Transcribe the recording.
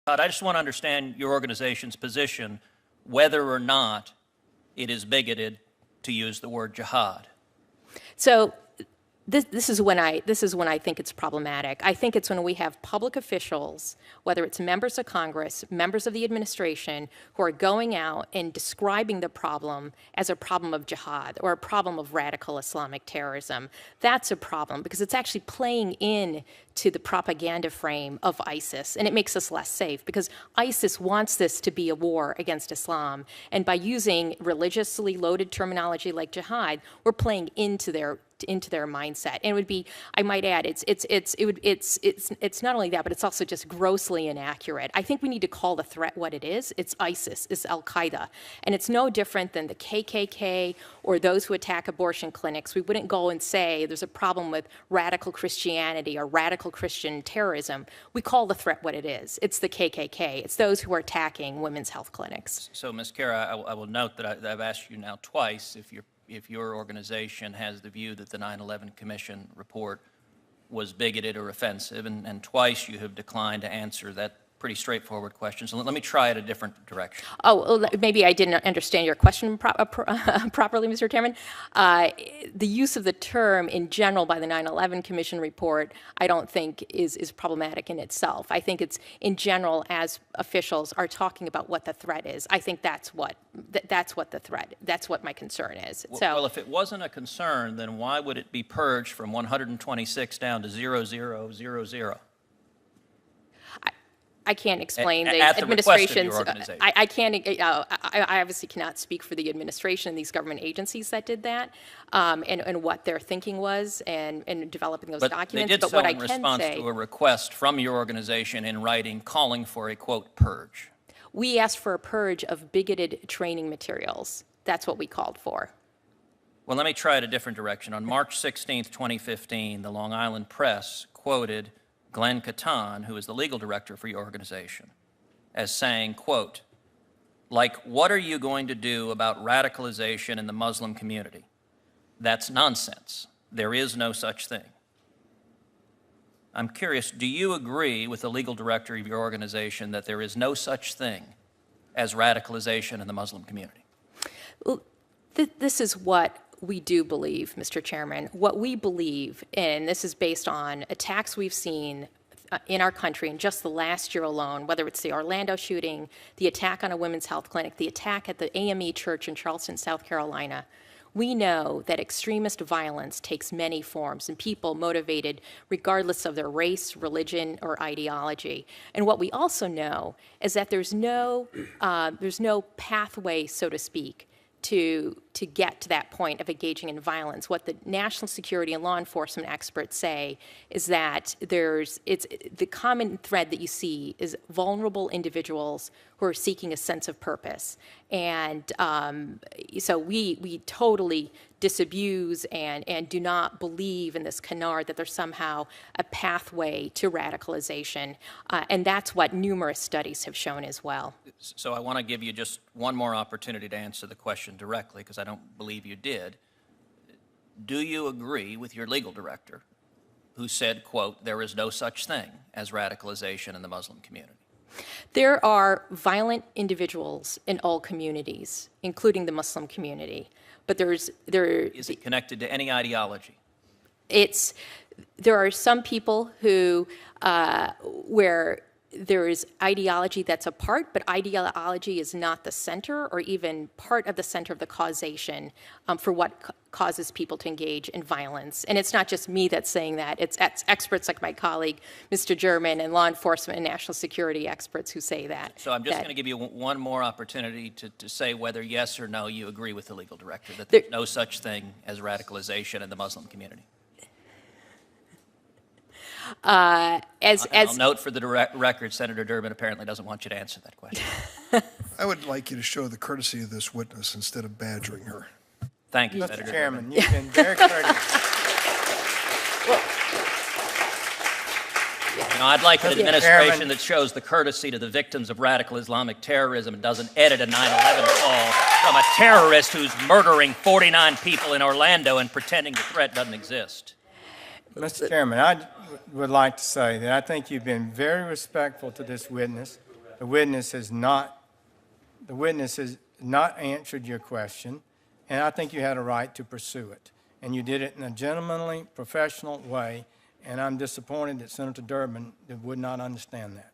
Todd, I just want to understand your organization's position, whether or not it is bigoted to use the word jihad. So this is when I think it's problematic. I think it's when we have public officials, whether it's members of Congress, members of the administration, who are going out and describing the problem as a problem of jihad or a problem of radical Islamic terrorism. That's a problem because it's actually playing in to the propaganda frame of ISIS, and it makes us less safe because ISIS wants this to be a war against Islam, and by using religiously loaded terminology like jihad, we're playing into their mindset. And it would be, I might add, it's not only that, but it's also just grossly inaccurate. I think we need to call the threat what it is. It's ISIS, it's Al-Qaeda. And it's no different than the KKK or those who attack abortion clinics. We wouldn't go and say there's a problem with radical Christianity or radical Christian terrorism. We call the threat what it is. It's the KKK. It's those who are attacking women's health clinics. So, Ms. Kara, I will note that I've asked you now twice if your organization has the view that the 9/11 Commission report was bigoted or offensive, and twice you have declined to answer that pretty straightforward question. So let me try it a different direction. Oh, well, maybe I didn't understand your question properly, Mr. Chairman. The use of the term in general by the 9/11 Commission report, I don't think is problematic in itself. I think it's in general as officials are talking about what the threat is. I think that's what my concern is. Well, if it wasn't a concern, then why would it be purged from 126 down to 0000? I can't explain the at administration's. The I can't. I obviously cannot speak for the administration and these government agencies that did that, and what their thinking was, and developing those documents. They did so in response to a request from your organization in writing calling for a quote purge. We asked for a purge of bigoted training materials. That's what we called for. Well, let me try it a different direction. On March 16th, 2015, the Long Island Press quoted Glenn Catan, who is the legal director for your organization, as saying, quote, like, what are you going to do about radicalization in the Muslim community? That's nonsense. There is no such thing. I'm curious, do you agree with the legal director of your organization that there is no such thing as radicalization in the Muslim community? Well, this is what we do believe, Mr. Chairman. What we believe, and this is based on attacks we've seen in our country in just the last year alone, whether it's the Orlando shooting, the attack on a women's health clinic, the attack at the AME Church in Charleston, South Carolina, we know that extremist violence takes many forms and people motivated regardless of their race, religion, or ideology. And what we also know is that there's no pathway, so to speak, to get to that point of engaging in violence. What the national security and law enforcement experts say is that the common thread that you see is vulnerable individuals who are seeking a sense of purpose. And so we totally disabuse and do not believe in this canard that there's somehow a pathway to radicalization. And that's what numerous studies have shown as well. So I want to give you just one more opportunity to answer the question directly, because I don't believe you did. Do you agree with your legal director who said, quote, there is no such thing as radicalization in the Muslim community? There are violent individuals in all communities, including the Muslim community. But is it connected to any ideology? There are some people who, where there is ideology that's a part, but ideology is not the center or even part of the center of the causation for what causes people to engage in violence. And it's not just me that's saying that. It's experts like my colleague, Mr. German, and law enforcement and national security experts who say that. So I'm just going to give you one more opportunity to say whether yes or no you agree with the legal director that there's no such thing as radicalization in the Muslim community. I'll note for the record, Senator Durbin apparently doesn't want you to answer that question. I would like you to show the courtesy of this witness instead of badgering her. Thank you, Mr. Senator Chairman, Durbin. you've been very courteous. You know, I'd like an administration that shows the courtesy to the victims of radical Islamic terrorism and doesn't edit a 9/11 call from a terrorist who's murdering 49 people in Orlando and pretending the threat doesn't exist. Mr. Chairman, I would like to say that I think you've been very respectful to this witness. The witness has not answered your question, and I think you had a right to pursue it. And you did it in a gentlemanly, professional way, and I'm disappointed that Senator Durbin would not understand that.